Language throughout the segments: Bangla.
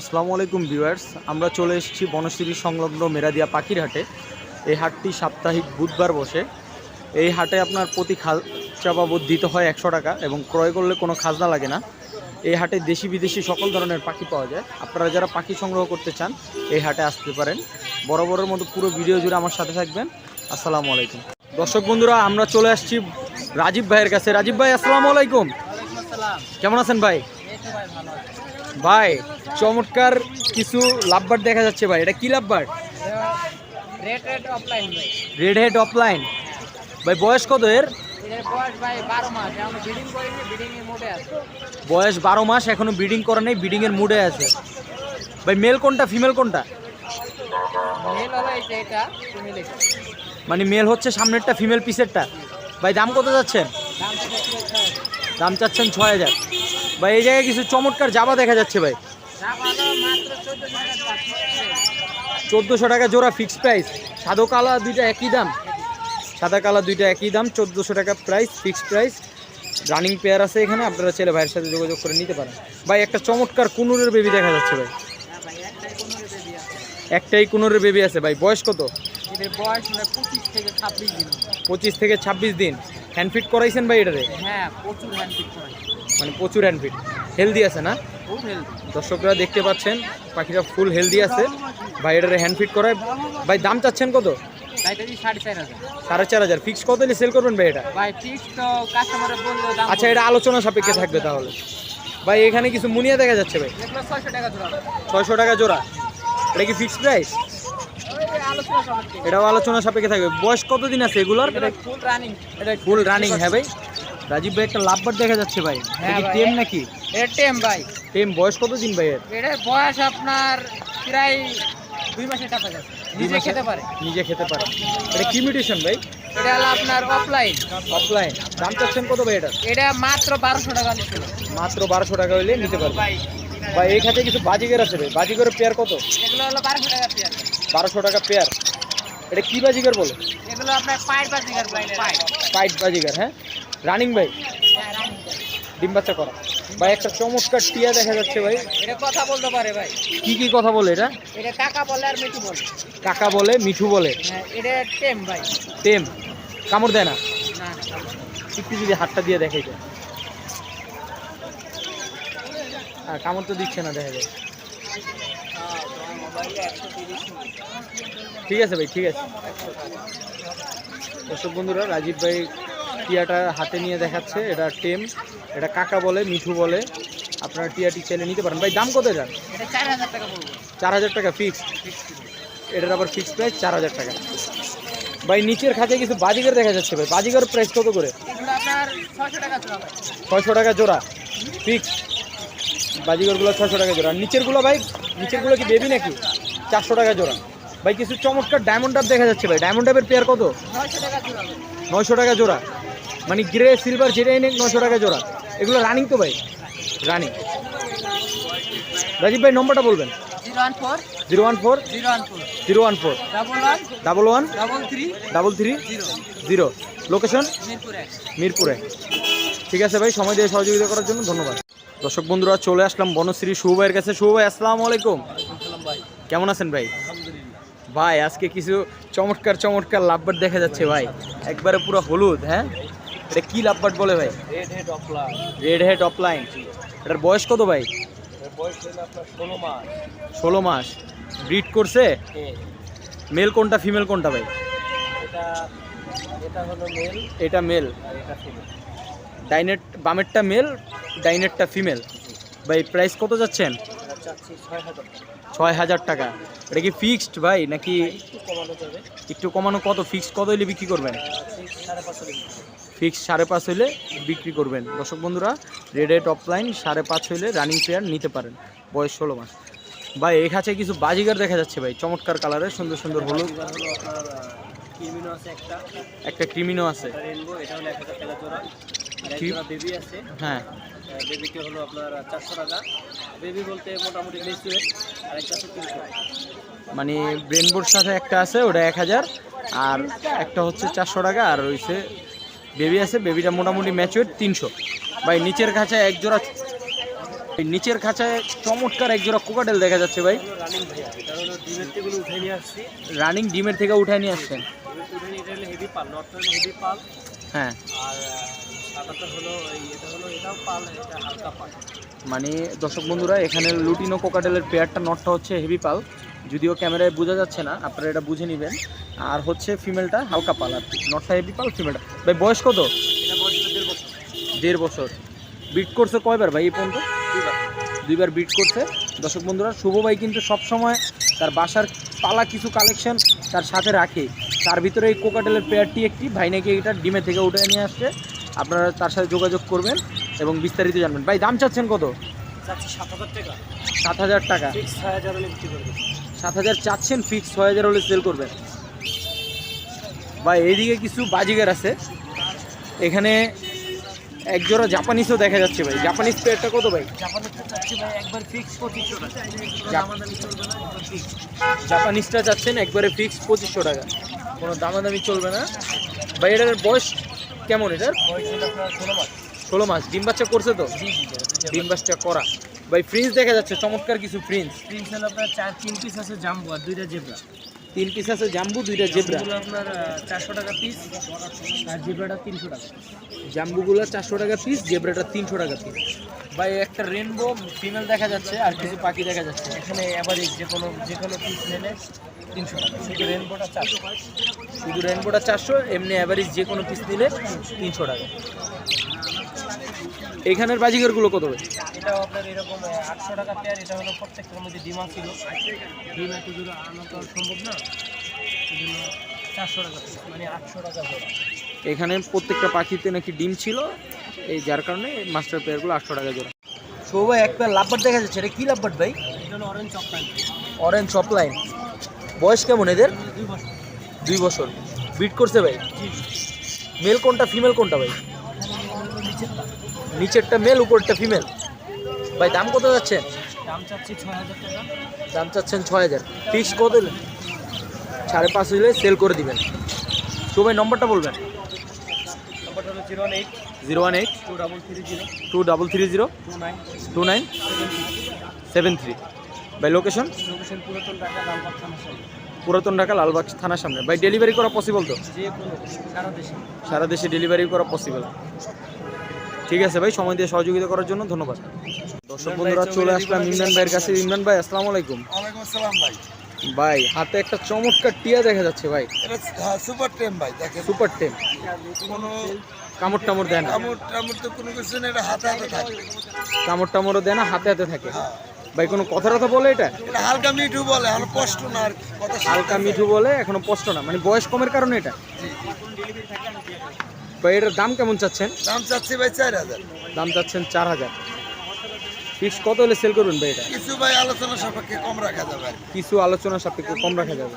আসসালামু আলাইকুম ভিউয়ার্স, আমরা চলে এসেছি বনশ্রী সংলগ্ন মেরাদিয়া পাখির হাটে। এই হাটটি সাপ্তাহিক বুধবার বসে। এই হাটে আপনার প্রতি খাঁচা বাবদ দিতে হয় 100 টাকা এবং ক্রয় করলে কোনো খাজনা লাগে না। এই হাটে দেশি বিদেশি সকল ধরনের পাখি পাওয়া যায়। আপনারা যারা পাখি সংগ্রহ করতে চান এই হাটে আসতে পারেন। বরাবরের মতো পুরো ভিডিও জুড়ে আমার সাথে থাকবেন। আসসালামু আলাইকুম। দর্শক বন্ধুরা, আমরা চলে আসছি রাজীব ভাইয়ের কাছে। রাজীব ভাই, আসসালামু আলাইকুম। কেমন আছেন ভাই? ভাই, চমৎকার কিছু লাভবার্ড দেখা যাচ্ছে ভাই। এটা কি লাভবার্ড? Red head offline. ভাই বয়স কত এর? বয়স 12 মাস, এখনো ব্রিডিং করে নেই, ব্রিডিং এর মুডে আছে। ভাই মেল কোনটা ফিমেল কোনটা? মানে মেল হচ্ছে সামনেরটা, ফিমেল পিছেরটা। ভাই দাম কত যাচ্ছেন? দাম চাচ্ছেন 6000। ভাই এই জায়গায় কিছু চমৎকার জাবা দেখা যাচ্ছে ভাই। 1400 টাকা জোড়া, ফিক্স প্রাইস। সাদা কালা দুইটা একই দাম, সাদা কালা দুইটা একই দাম, 1400 টাকা price, fix price. Running pair আছে এখানে, আপনারা ছেলে ভাইয়ের সাথে যোগাযোগ করে নিতে পারেন। ভাই একটা চমৎকার কুনুরের বেবি দেখা যাচ্ছে ভাই। একটাই কুনুরের বেবি আছে ভাই। বয়স কত? বয়স 25 থেকে 26 দিন। হ্যান্ড ফিট করাইছেন ভাই এটারে? হ্যাঁ, প্রচুর হ্যান্ড ফিট করাই, মানে প্রচুর হ্যান্ড ফিট। হেলদি আছে না? খুব হেলদি। দর্শকরা দেখতে পাচ্ছেন পাখিটা ফুল হেলদি আছে। ভাই এটারে হ্যান্ড ফিট করায়। ভাই দাম চাচ্ছেন কত? 4500। ফিক্স কত হলে সেল করবেন ভাই এটা? ভাই ফিক্স তো কাস্টমারে বললো দাম। আচ্ছা, এটা আলোচনা সাপেক্ষে থাকবে তাহলে। ভাই এখানে কিছু মুনিয়া দেখা যাচ্ছে ভাই। এগুলো 600 টাকা জোড়া। 600 টাকা জোড়া। এটা কি ফিক্স প্রাইস? আলোচনা সাপেক্ষে। এটাও আলোচনা সাপেক্ষে থাকবে। বয়স কতদিন আছে এগুলোর? এটা ফুল রানিং। এটা ফুল রানিং। হ্যাঁ ভাই। রাজীব ভাই একটা লাভবার্ড দেখা যাচ্ছে ভাই। এটা কি টেম নাকি? এটা টেম ভাই। টেম। বয়স কত দিন ভাই এর? এটা বয়স আপনার প্রায় 2 মাসের কাছাকাছি। নিজে খেতে পারে। নিজে খেতে পারে। এটা কি মিউটেশন ভাই? এটা হলো আপনার অফলাইন। অফলাইন। দাম চাচ্ছেন কত ভাই এটা? এটা মাত্র 1200 টাকা নিছিল। মাত্র 1200 টাকা হইলে নিতে পারবেন ভাই। এই খাতে কিছু বাজিগর আছে ভাই। বাজিগরের পেয়ার কত? এগুলো হলো 1200 টাকা পেয়ার। 1200 টাকা পেয়ার। এটা কি বাজিগর বলে? এগুলো আপনার পাইট বাজিগার ভাই। পাইট বাজিগর। হ্যাঁ, রানিং ভাই। হ্যাঁ, রানিং। ডিম বাচ্চা করা ভাই। একটা চমৎকার টিয়া দেখা যাচ্ছে ভাই। এটা কথা বলতে পারে ভাই। কি কথা বলে এটা? এটা কাকা বলে আর মিঠু বলে। কাকা বলে, মিঠু বলে। হ্যাঁ, এটা টেম ভাই। টেম। কামড় দেয় না? না। একটু যদি হাতটা দিয়ে দেখে যায়। হ্যাঁ, কামড় তো দিচ্ছে না, দেখা যায়। ঠিক আছে ভাই, ঠিক আছে। দর্শক বন্ধুরা, রাজীব ভাই টিয়াটা হাতে নিয়ে দেখাচ্ছে। এটা টেম। এটা কাকা বলে, মিঠু বলে। আপনারা টিয়াটি চাইলে নিতে পারেন। ভাই দাম কত যান? এটা 4000 টাকা পড়বে। 4000 টাকা ফিক্স। এটার আবার ফিক্স প্রাইস 4000 টাকা। ভাই নিচের খাঁচে কিছু বাজিগর দেখা যাচ্ছে ভাই। বাজিগর প্রাইস কত করে? এগুলো আপনার 600 টাকা জোড়া ভাই। 600 টাকা জোড়া ফিক্স। বাজিগরগুলো 600 টাকা জোড়া। নিচেরগুলো ভাই, নিচেরগুলো কি বেবি নাকি? 400 টাকা জোড়া। ভাই কিছু চমৎকার ডায়মন্ড ডাব দেখা যাচ্ছে ভাই। ডায়মন্ড ডাবের পেয়ার কত? 900 টাকা জোড়া ভাই। 900 টাকা জোড়া। মানে গ্রে সিলভার যেটাই নেই 900 টাকা জোড়া। এগুলো রানিং তো ভাই? রানিং। রাজীব ভাই নম্বরটা বলবেন। 014 014 014 11 11 33 0 লোকেশন মিরপুরে। ঠিক আছে ভাই, সময় দিয়ে সহযোগিতা করার জন্য ধন্যবাদ। দর্শক বন্ধুরা, চলে আসলাম বনশ্রী শুভ ভাইয়ের কাছে। শুভ ভাই, আসসালামু আলাইকুম। কেমন আছেন ভাই? ভাই আজকে কিছু চমৎকার চমৎকার লাভবার্ড দেখা যাচ্ছে ভাই। একবারে পুরো হলুদ। হ্যাঁ, এটা কি লাভবার্ড বলে ভাই? Red head opaline. এটার বয়স কত ভাই? 16 মাস। ব্রিড করছে? মেল কোনটা ফিমেল কোনটা ভাই? এটা মেল। ডাইনেট বামেরটা মেল, ডাইনেটটা ফিমেল। ভাই প্রাইস কত যাচ্ছেন? 6000 টাকা। এটা কি ফিক্সড ভাই নাকি একটু কমানো? কত ফিক্সড কত হইলে বিক্রি করবেন? ফিক্স 5.5 হইলে বিক্রি করবেন। দর্শক বন্ধুরা, রেড হেড অফলাইন 5.5 হইলে রানিং পেয়ার নিতে পারেন। বয়স 16 মাস। ভাই এই খাঁচে কিছু বাজিগার দেখা যাচ্ছে ভাই, চমৎকার কালারের, সুন্দর সুন্দর হলুদ। একটা ক্রিমিনো আছে। হ্যাঁ, বেবিটি হলো আপনার 400 টাকা। বেবি বলতে মোটামুটি মেচুর। আর একটা আছে 300। মানে ব্রেনবোর্ড সাথে একটা আছে, ওটা 1000। আর একটা হচ্ছে 400 টাকা। আর রয়েছে বেবি আছে, বেবিটা মোটামুটি ম্যাচিওর 300। ভাই নিচের কাছে এক জোড়া এই নিচের খাঁচায় চমৎকার এক জোড়া কোকাটেল দেখা যাচ্ছে ভাই। রানিং ভাইয়া, এটা হলো ডিমের থেকে উঠে নিয়ে আসছি। রানিং ডিমের থেকে উঠায় নিয়ে আসছেন। এটা হলো হেভি পাল, নটটা হলো হেভি পাল। হ্যাঁ, আর সাদাটা হলো এটা হলো এটাও পাল, এটা হালকা পাল। মানে দর্শক বন্ধুরা, এখানে লুটিনো কোকাটেলের পেয়ারটা নটটা হচ্ছে হেভি পাল, যদিও ক্যামেরায় বোঝা যাচ্ছে না, আপনারা এটা বুঝে নেবেন। আর হচ্ছে ফিমেলটা হালকা পাল আর কি, নটটা হেভি পাল, ফিমেলটা। ভাই বয়স কত? এটা বয়স 1.5 বছর। 1.5 বছর। বিট করছে কয়বার ভাই এই পর্যন্ত? দুইবার বিট করছে। দর্শক বন্ধুরা, শুভ ভাই কিন্তু সবসময় তার বাসার পালা কিছু কালেকশন তার সাথে রাখে। তার ভিতরে এই কোকাটেলের পেয়ারটি একটি, ভাই নাকি এটা ডিমে থেকে উঠে নিয়ে আসছে। আপনারা তার সাথে যোগাযোগ করবেন এবং বিস্তারিত জানবেন। ভাই দাম চাচ্ছেন কত? চাচ্ছি 7,000 টাকা। 7,000 টাকা। ফিক্স 6,000 হলে বিক্রি করবে। 7,000 চাচ্ছেন, ফিক্স 6,000 হলে সেল করবেন। ভাই এইদিকে কিছু বাজিগার আছে, এখানে এক জোড়া জাপানিজও দেখা যাচ্ছে ভাই। জাপানিজ পেয়ারটা কত ভাই? জাপানিজটা চাচ্ছি ভাই একবার ফিক্স 2500 টাকা। কোনো দামাদামি চলবে না, একবার ফিক্স। জাপানিজটা চাচ্ছেন একবারে ফিক্স 2500 টাকা, কোনো দামাদামি চলবে না। ভাই এটার বয়স কেমন? এটার বয়স হলো আপনার 16 মাস। 16 মাস। ডিম বাচ্চা করছে তো? জি জি। ডিম বাচ্চা করা। ভাই ফ্রিন্স দেখা যাচ্ছে, চমৎকার কিছু ফ্রিন্স। প্রিন্স হলো আপনার 3 পিস আছে জাম্বো আর 2টা জেব্রা। 3 পিস আছে জাম্বু, 2টা জেব্রা। এগুলো আপনার 400 টাকা পিস আর জেব্রাটা 300 টাকা। জাম্বুগুলো 400 টাকা পিস, জেব্রাটা 300 টাকা পিস। ভাই একটা রেনবো ফিমেল দেখা যাচ্ছে আর কিছু পাখি দেখা যাচ্ছে। এখানে এভারেজ যে কোনো পিস নিলে 300 টাকা। শুধু রেনবোটা 400। শুধু রেনবোটা 400, এমনি অ্যাভারেজ যে কোনো পিস নিলে 300 টাকা। এখানের বাজিগারগুলো কত ভাই? এটাও আপনার এরকম 800 টাকা পেয়ার। এটা হলো প্রত্যেকটার মধ্যে ডিমা ছিল, ডিম এত দূরে আনা তো আর সম্ভব না, এই জন্য 400 টাকা পিস, মানে 800 টাকা জোড়া। এখানে প্রত্যেকটা পাখিতে নাকি ডিম ছিল, এই যার কারণে মাস্টার পেয়ারগুলো 800 টাকা জোড়া। সো ভাই একটা লাভবার্ড দেখা যাচ্ছে, এটা কি লাভবার্ড ভাই? এটা হলো অরেঞ্জ চকলেট। Orange offline. বয়স কেমন এদের? 2 বছর। 2 বছর। বিট করছে ভাই? জি। মেল কোনটা, ফিমেল কোনটা ভাই? নিচেরটা মেল, উপরটা ফিমেল। ভাই দাম কত যাচ্ছেন? দাম চাচ্ছি 6,000 টাকা। দাম চাচ্ছেন 6,000। ফিক্স কত? 5.5 হলে সেল করে দিবেন। তো ভাই নম্বরটা বলবেন। নম্বরটা হলো 018 018 2330 2330 29 2973। ভাই লোকেশন? লোকেশন পুরাতন ঢাকা লালবাগ থানার সামনে। পুরাতন ঢাকা লালবাগ থানার সামনে। ভাই ডেলিভারি করা পসিবল তো? যে কোনো সারা দেশে। সারা দেশে ডেলিভারি করা পসিবল। ঠিক আছে ভাই, সময় দিয়ে সহযোগিতা করার জন্য ধন্যবাদ। দর্শক বন্ধুরা, চলে আসলাম ইমরান ভাইয়ের কাছে। ইমরান ভাই আসসালামু আলাইকুম। ওয়ালাইকুম আসসালাম ভাই। ভাই হাতে একটা চমৎকার টিয়া দেখা যাচ্ছে ভাই। এটা সুপার টেম ভাই, দেখেন সুপার টেম। কোনো কামড় টামড় দেয় না? কামড় তো কোনো কিছু নেই, এটা হাতে হাতে থাকে। কামড় টামড়ও দেয় না, হাতে হাতে থাকে। ভাই কোনো কথা টথা বলে এটা? এটা হালকা মিঠু বলে, আর স্পষ্ট না আর কি, কথা হালকা মিঠু বলে, এখনো স্পষ্ট না, মানে বয়স কমের কারণে এটা। ভাই এটার দাম কেমন চাচ্ছেন? দাম চাচ্ছি ভাই 4,000। দাম চাচ্ছেন 4,000। ফিক্স কত হলে সেল করবেন ভাই এটা? কিছু ভাই আলোচনা সাপেক্ষে কম রাখা যাবে আর কি। কিছু আলোচনা সাপেক্ষে কম রাখা যাবে।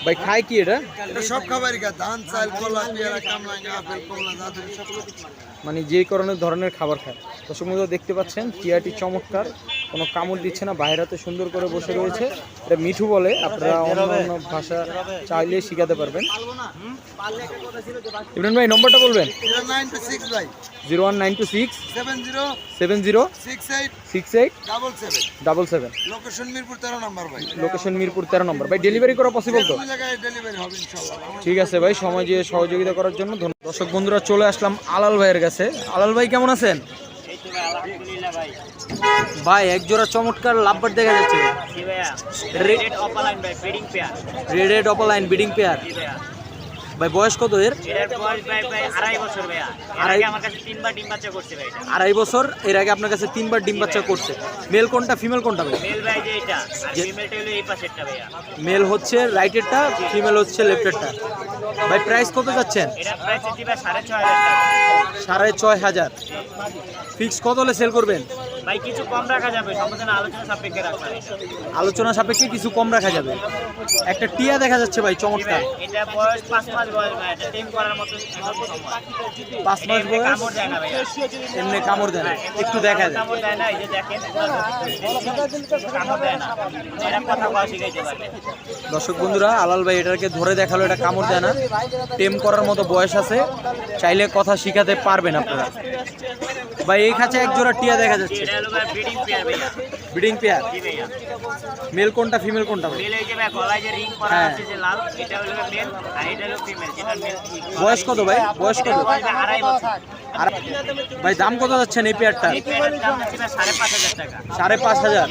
ভাই খায় কি এটা? এটা সব খাবারই খায়, ধান চাল কলা পেয়ারা কামরাঙ্গা আপেল কমলা জাদু সব কিছু। মানে যে ধরনের খাবার খায়। দর্শক বন্ধুরা দেখতে পাচ্ছেন টিয়াটি চমৎকার, কোনো কামড় দিচ্ছে না, বাইরেতে সুন্দর করে বসে রয়েছে। এটা মিঠু বলে, আপনারা অন্য ভাষা চাইলে শিখাতে পারবেন। ইমরান ভাই নম্বরটা বলবেন। 096 ভাই 01926 70 70 68 68 77 77। লোকেশন মিরপুর 13 নম্বর ভাই। লোকেশন মিরপুর 13 নম্বর। ভাই ডেলিভারি করা পসিবল তো? কোন জায়গায় ডেলিভারি হবে ইনশাআল্লাহ। ঠিক আছে ভাই, সময় দিয়ে সহযোগিতা করার জন্য ধন্যবাদ। দর্শক বন্ধুরা, চলে আসলাম আলাল ভাইয়ের কাছে। আলাল ভাই কেমন আছেন? এই তো ভাই আলহামদুলিল্লাহ ভাই। ভাই এক জোড়া চমৎকার লাভবার্ড দেখা যাচ্ছে। জি ভাইয়া। রেড অপালাইন ভাই, breeding pair. Red opaline breeding pair. জি ভাইয়া। ভাই বয়স কত এর? এর বয়স ভাই 2.5 বছর ভাইয়া। এর আগে আমার কাছে 3বার ডিম বাচ্চা করছে ভাই এটা। 2.5 বছর। এর আগে আপনার কাছে 3বার ডিম বাচ্চা করছে। মেল কোনটা, ফিমেল কোনটা ভাই? মেল ভাই যে এটা, আর ফিমেলটা হলো এই পাশেরটা ভাইয়া। মেল হচ্ছে রাইটেরটা, ফিমেল হচ্ছে লেফটেরটা। ভাই প্রাইস কত যাচ্ছেন? এটা প্রাইস হচ্ছে ভাই 6,500 টাকা। 6,500। ফিক্স কত হলে সেল করবেন? ভাই কিছু কম রাখা যাবে, সম্পূর্ণ আলোচনা সাপেক্ষে রাখা যাবে। আলোচনা সাপেক্ষে কিছু কম রাখা যাবে। একটা টিয়া দেখা যাচ্ছে ভাই, চমৎকার। এটা বয়স 5 মাস বয়স ভাই, এটা টেম করার মতো 5 মাস বয়স, কামড় দেয় না ভাই, এমনি কামড় দেয় না, একটু দেখা যায়। কামড় দেয় না, এই যে দেখেন কামড় দেয় না, এটা কথা বলা শিখাইতে পারবে। দর্শক বন্ধুরা, আলাল ভাই এটাকে ধরে দেখালো, এটা কামড় দেয় না, টেম করার মতো বয়স আছে, চাইলে কথা শিখাতে পারবেন আপনারা। ভাই এই খাঁচা এক জোড়া টিয়া দেখা যাচ্ছে, এটা হলো ভাই ব্রিডিং পেয়ার ভাইয়া। Breeding pair. জি ভাইয়া, মেল কোনটা ফিমেল কোনটা ভাই? মেল এই যে ভাই গলায় যে রিং করা হ্যাঁ। আছে যে লাল, এটা হলো মেল আর এটা হলো ফিমেল। যেটা মেল বয়স কত ভাই? বয়স কত? 2.5 বছর। আর ভাই দাম কত যাচ্ছেন এই পেয়ারটা? এই পেয়ারের দাম হচ্ছে ভাই 5,500 টাকা। 5,500।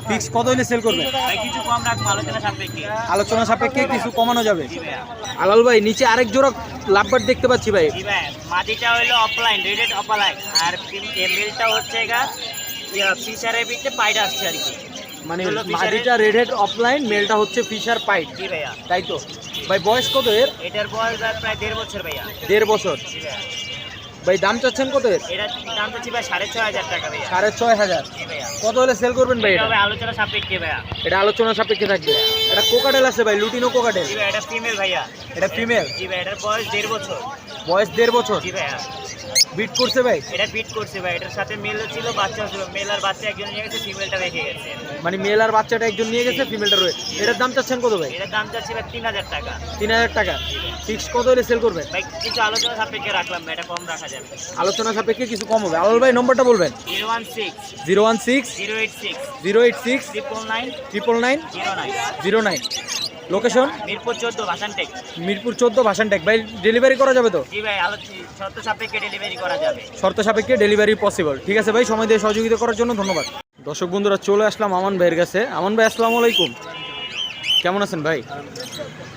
ফিক্স কত হলে সেল করবেন? ভাই কিছু কম রাখবো আলোচনা সাপেক্ষে। আলোচনা সাপেক্ষে কিছু কমানো যাবে। জি ভাইয়া। আলাল ভাই নিচে আরেক জোড়া লাভবার্ড দেখতে পাচ্ছি ভাই। জি ভাই, মাদিটা হলো অফলাইন, রেডেড অফলাইন, আর মেলটা হচ্ছে গা ফিশারের ভিতরে পাইড আসছে আর কি। মানে হলো fisher-এর- মাদিটা রেডেড অফলাইন, মেলটা হচ্ছে ফিশার পাইট, জি ভাইয়া। তাই তো? ভাই বয়স কত এর? এটার বয়স ভাই প্রায় 1.5 বছর ভাইয়া। 1.5 বছর। জি ভাইয়া। ভাই দাম চাচ্ছেন কত এর? এটার দাম হচ্ছে ভাই 6,500 টাকা ভাইয়া। 6,500। জি ভাইয়া। কত হলে সেল করবেন ভাই এটা এটা? হবে আলোচনা সাপেক্ষে ভাইয়া। এটা আলোচনা সাপেক্ষে থাকবে। এটা কোকাটেল আছে ভাই, লুটিনো কোকাটেল। জি ভাই, এটা ফিমেল ভাইয়া। এটা ফিমেল, জি ভাই, এটার বয়স 1.5 বছর। বয়স 1.5 বছর। জি ভাইয়া। বিট করছে ভাই? এটা বিট করছে ভাই, এটার সাথে মেল ছিল, বাচ্চা ছিল, মেল আর বাচ্চা একজন নিয়ে গেছে, ফিমেলটা রেখে গেছে। মানে মেল আর বাচ্চাটা একজন নিয়ে গেছে, ফিমেলটা রয়েছে। এটার দাম চাচ্ছেন কত ভাই? এটার দাম চাচ্ছি ভাই 3,000 টাকা। 3,000 টাকা। ফিক্স কত হলে সেল করবেন? ভাই কিছু আলোচনা সাপেক্ষে রাখলাম ভাই, এটা কম রাখা যাবে। আলোচনা সাপেক্ষে কিছু কম হবে। আলাল ভাই নম্বরটা বলবেন? 016 016 086 086 999 999 09। 09। লোকেশন? মিরপুর 14 ভাসানটেক। মিরপুর 14 ভাসানটেক। ভাই ডেলিভারি করা যাবে তো? জি ভাই, শর্ত সাপেক্ষে ডেলিভারি করা যাবে। শর্ত সাপেক্ষে ডেলিভারি পসিবল। ঠিক আছে ভাই, সময় দিয়ে সহযোগিতা করার জন্য ধন্যবাদ। দর্শক বন্ধুরা, চলে আসলাম আমান ভাইয়ের কাছে। আমান ভাই আসসালামু আলাইকুম, কেমন আছেন ভাই?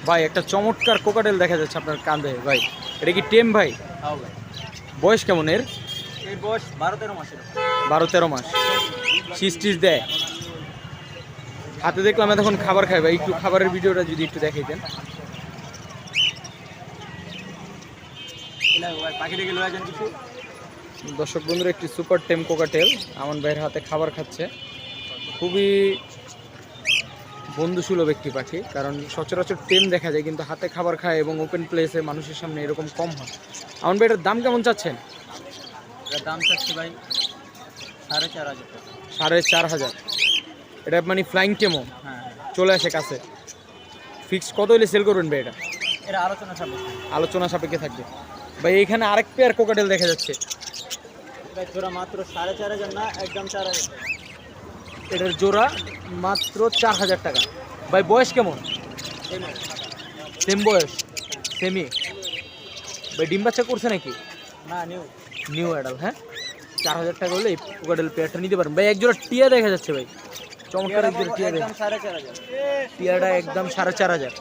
ভাই একটা চমৎকার কোকাটেল দেখা যাচ্ছে আপনার কাঁধে ভাই, এটা কি টেম ভাই? বয়স কেমন এর? এই বয়স 12-13 মাসের। 12-13 মাস। সিস্টিস দেয় হাতে, দেখলাম এতক্ষণ খাবার খায় ভাই, একটু খাবারের ভিডিওটা যদি একটু দেখাইতেন। পাখি দেখে লয়ে যান কিছু। দর্শক বন্ধুরা, একটি সুপার টেম কোকাটেল আমান ভাইয়ের হাতে খাবার খাচ্ছে। খুবই বন্ধুসুলভ একটি পাখি, কারণ সচরাচর টেম দেখা যায় কিন্তু হাতে খাবার খায় এবং ওপেন প্লেসে মানুষের সামনে এরকম কম হয়। আমান ভাই এটার দাম কেমন চাচ্ছেন? এর দাম চাচ্ছি ভাই 4,500 টাকা। 4,500। এটা মানে ফ্লাইং টেমও হ্যাঁ, চলে আসে কাছে। ফিক্স কত হলে সেল করবেন ভাই এটা? এটা আলোচনা সাপেক্ষে। আলোচনা সাপেক্ষে থাকবে। ভাই এইখানে আরেক পেয়ার কোকাটেল দেখা যাচ্ছে, এটা জোড়া মাত্র 4,500 না, একদম 4,000। এটার জোড়া মাত্র 4,000 টাকা। ভাই বয়স কেমন? সেম বয়স, সেমি। ভাই ডিম বাচ্চা করছে নাকি? না, নিউ। New adult. হ্যাঁ, 4,000 টাকা হলে এই কোকাটেল পেয়ারটা নিতে পারেন। ভাই এক জোড়া টিয়া দেখা যাচ্ছে ভাই, চমৎকার এক জোড়া টিয়া দেখা। একদম 4,500। টিয়াটা একদম 4,500।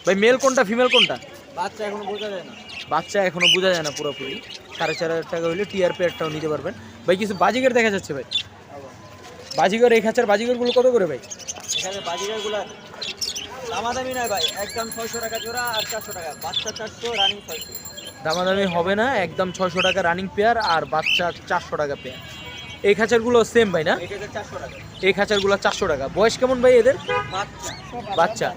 ভাই মেল কোনটা ফিমেল কোনটা? বাচ্চা এখনো বোঝা যায় না। বাচ্চা এখনো বোঝা যায় না পুরোপুরি। 4,500 টাকা হলে টিয়ার পেয়ারটাও নিতে পারবেন। ভাই কিছু বাজিগার দেখা যাচ্ছে ভাই, বাজিগর। এই খাঁচার বাজিগরগুলো কত করে ভাই? এখানে বাজিগারগুলো দামাদামি নয় ভাই, একদম 600 টাকা জোড়া আর 400 টাকা। বাচ্চা 400, রানিং 600। দামাদামি হবে না, একদম 600 টাকা রানিং পেয়ার আর বাচ্চা 400 টাকা পেয়ার। এই খাঁচারগুলো সেম ভাই না? এটা 400 টাকা। এই খাঁচারগুলো 400 টাকা। বয়স কেমন ভাই এদের? বাচ্চা বাচ্চা।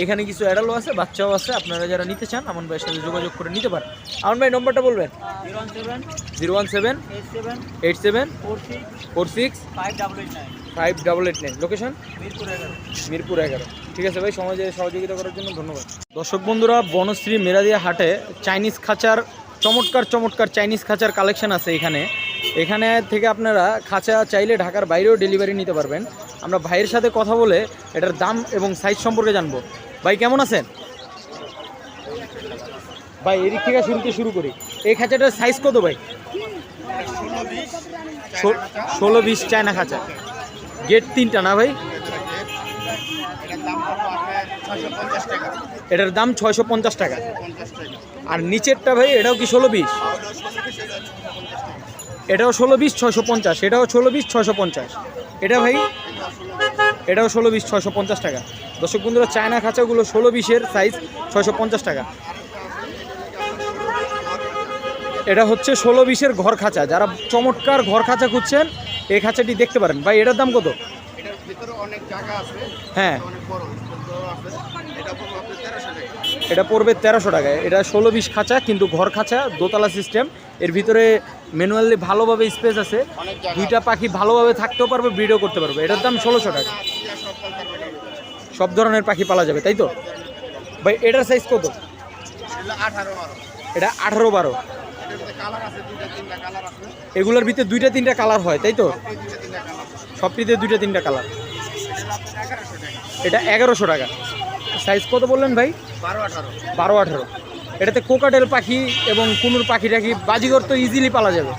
এখানে কিছু অ্যাডালও আছে, বাচ্চাও আছে। আপনারা যারা নিতে চান আমন ভাইয়ের সাথে যোগাযোগ করে নিতে পারেন। আমন ভাই নম্বরটা বলবেন? 017 017 87 87 46 46 5889। 5889। লোকেশন? মিরপুর 11। মিরপুর 11। ঠিক আছে ভাই, সমাজে সহযোগিতা করার জন্য ধন্যবাদ। দর্শক বন্ধুরা, বনশ্রী মেরাদিয়া হাটে চাইনিজ খাঁচার চমৎকার চমৎকার চাইনিজ খাঁচার কালেকশন আছে এখানে। এখানে থেকে আপনারা খাঁচা চাইলে ঢাকার বাইরেও ডেলিভারি নিতে পারবেন। আমরা ভাইয়ের সাথে কথা বলে এটার দাম এবং সাইজ সম্পর্কে জানবো। ভাই কেমন আছেন? ভাই এদিক থেকে শুরু করি। এই খাঁচাটার সাইজ কত ভাই? 16-20 চায়না খাঁচা। গেট 3টা না ভাই? এটার দাম 650 টাকা। আর নিচেরটা ভাই এটাও কি 16-20? এটাও 16-20 650। এটাও 16-20 650। এটা ভাই এটাও 16-20 650 টাকা। দর্শক বন্ধুরা, চায়না খাঁচাগুলো 16-20-এর সাইজ 650 টাকা। এটা হচ্ছে 16-20-এর ঘর খাঁচা। যারা চমৎকার ঘর খাঁচা খুঁজছেন এই খাঁচাটি দেখতে পারেন ভাই। এটার দাম কত? এটার ভিতরে অনেক জায়গা আছে, হ্যাঁ, অনেক বড় আছে। এটা পড়বে আপনার 1300 টাকা। এটা পড়বে 1300 টাকায়। এটা 16-20 খাঁচা, কিন্তু ঘর খাঁচা, দোতলা সিস্টেম। এর ভিতরে ম্যানুয়ালি ভালোভাবে স্পেস আছে, অনেক জায়গা দুইটা পাখি ভালোভাবে থাকতেও পারবে, ব্রিডও করতে পারবে। এটার দাম 1600 টাকা। সব পালতে পারবে। সব ধরনের পাখি পালা যাবে, তাই তো ভাই? এটার সাইজ কত? এগুলো 18-12। এটা 18-12। এটার ভিতরে কালার আছে, 2-3টা কালার আছে। এগুলোর ভিতরে 2-3টা কালার হয়, তাই তো? এই 2-3টা কালার। সবটিতে 2-3টা কালার। এটা আপনার 1100 টাকা। এটা 1100 টাকা। সাইজ কত বললেন ভাই? 12-18। 12-18। এটাতে কোকাটেল পাখি এবং কুনুর পাখি টাখি বাজিগর তো ইজিলি পালা যাবে।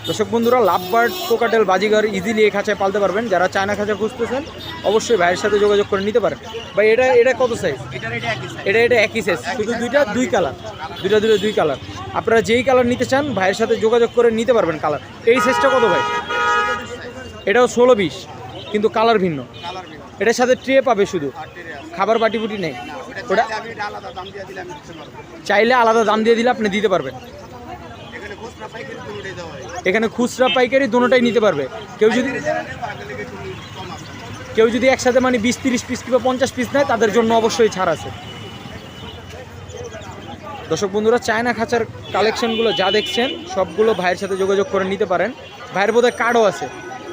দর্শক বন্ধুরা, লাভবার্ড, কোকাটেল, বাজিগর ইজিলি এই খাঁচায় পালতে পারবেন। যারা চায়না খাঁচা খুঁজতেছেন অবশ্যই ভাইয়ের সাথে যোগাযোগ করে নিতে পারেন। ভাই এটা কত সাইজ? এটার এটা একই সাইজ। এটা একই সাইজ, শুধু দুই কালার। দুই কালার। আপনারা যেই কালার নিতে চান ভাইয়ের সাথে যোগাযোগ করে নিতে পারবেন কালার। এই সাইজটা কত ভাই? এটাও 16-20, কিন্তু কালার ভিন্ন। কালার ভিন্ন। এটার সাথে ট্রে পাবে শুধু, আর টেরে আছে। খাবার বাটি বুটি নেই। ওটা চাইলে আমি এটা আলাদা দাম দিয়ে দিলে আমি দিতে পারবো। চাইলে আলাদা দাম দিয়ে দিলে আপনি দিতে পারবেন। এখানে খুচরা পাইকারি দুটোই দেওয়া হয়। এখানে খুচরা পাইকারি দুটোটাই নিতে পারবে। কেউ যদি যারা নেবে আগের থেকে একটু কম আছে। কেউ যদি একসাথে মানে 20-30 পিস কিংবা 50 পিস নেয় তাদের জন্য অবশ্যই ছাড় আছে। দর্শক বন্ধুরা, চায়না খাঁচার কালেকশনগুলো যা দেখছেন সবগুলো ভাইয়ের সাথে যোগাযোগ করে নিতে পারেন। ভাইয়ের বোধহয় কার্ডও আছে,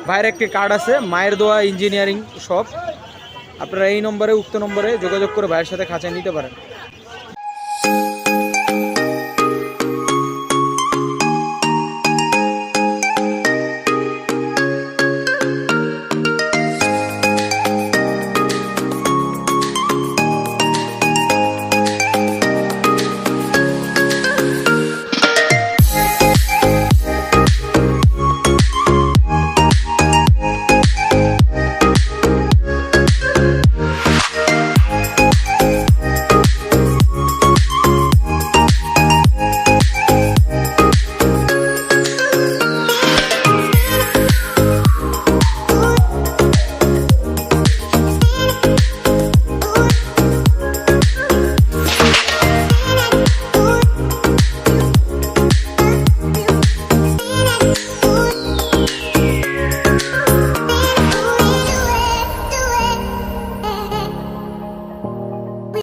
ভাইয়ের একটি কার্ড আছে, মায়ের দোয়া ইঞ্জিনিয়ারিং শপ। আপনারা এই নম্বরে, উক্ত নম্বরে যোগাযোগ করে ভাইয়ের সাথে খাঁচা নিতে পারেন।